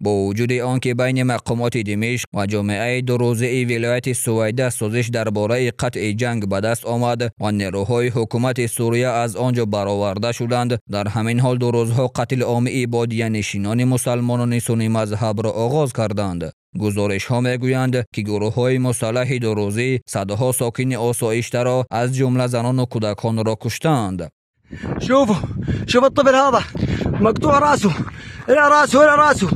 با وجود آنکه بین مقامات دمشق و جامعه دو روزه ولایت سویده سازش درباره قطع جنگ به دست آمد و نیروهای حکومت سوریه از آنجا برآورده شدند، در همین حال دو روزها قتل عام عبادیه نشینان مسلمانان سنی مذهب را آغاز کردند. گزارش ها میگویند که گروه های مسلح دو روزه صدها ساکن آسایشته را از جمله زنان و کودکان را کشتند. شوفوا الطفل هذا مقطوع راسه الى راسه.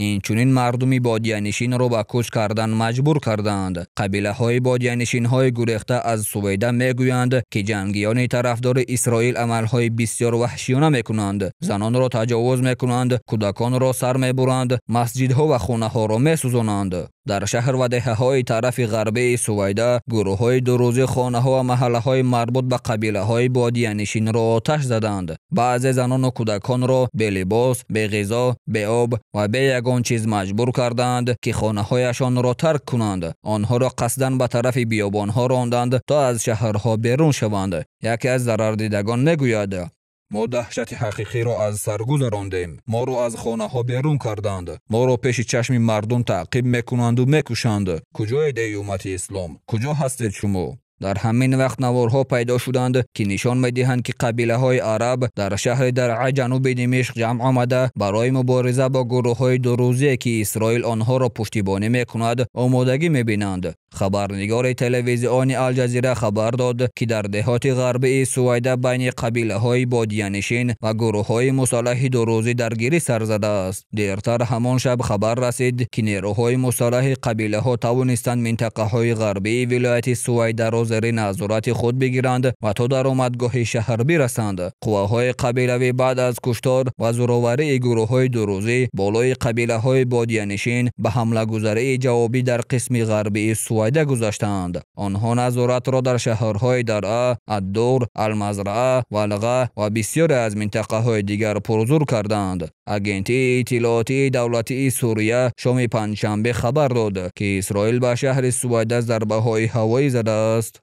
این چنین مردمی بادیه نشین را به کوچ کردن مجبور کردند. قبیله های بادیه نشین های گریخته از سویده میگویند که جنگیان طرفدار اسرائیل عمل های بسیار وحشیانه میکنند، زنان را تجاوز میکنند، کودکان را سر میبرند، مسجدها و خانه ها را میسوزانند. در شهر و دهه های طرف غربی سویده گروه های دو روزه خانه ها و محله های مربوط به قبیله های بادیه نشین را آتش زدند. بعضی زنان و کودکان را به لباس، به غذا، به آب و به یگان چیز مجبور کردند که خانه هایشان را ترک کنند. آنها را قصداً به طرف بیابان ها راندند تا از شهرها بیرون شوند. یکی از ضرردیدگان میگوید: ما دهشت حقیقی را از سر گذراندیم. ما را از خانه ها بیرون کردند. ما را پیش چشم مردم تعقیب میکنند و میکشند. کجای ای امت اسلام؟ کجا هستید شما؟ در همین وقت نوارها پیدا شدند که نشان میدهند که قبیله های عرب در شهر درعا جنوب دمشق جمع آمده برای مبارزه با گروه های دو روزه که اسرائیل آنها را پشتیبانی میکند آمادگی میبینند. خبرنگار تلویزیون الجزیره خبر داد که در دهات غربی سویده بین قبیله های بادیه نشین و گروه های مسلح دو روزه درگیری سر زده است. دیرتر همان شب خبر رسید که نیروهای مسلح قبیله ها توانستند منطقه های غربی ولایت سویده را زیر نظارت خود بگیرند و تا درآمدگاه شهر برسند. قواهای قبیلوی بعد از کشتار و زورآوری گروه های دو روزه بالای قبیله های بادیه نشین به حمله گذاری جوابی در قسم غربی سویده گذاشتند. آنها نظارت را در شهرهای درعا، الدور، المزرعه، ولغه و بسیاری از منطقه های دیگر پرزور کردند. اگنتی اطلاعاتی دولتی سوریه شام پنجشنبه خبر داد که اسرائیل به شهر سویده ضربه های هوایی زده است.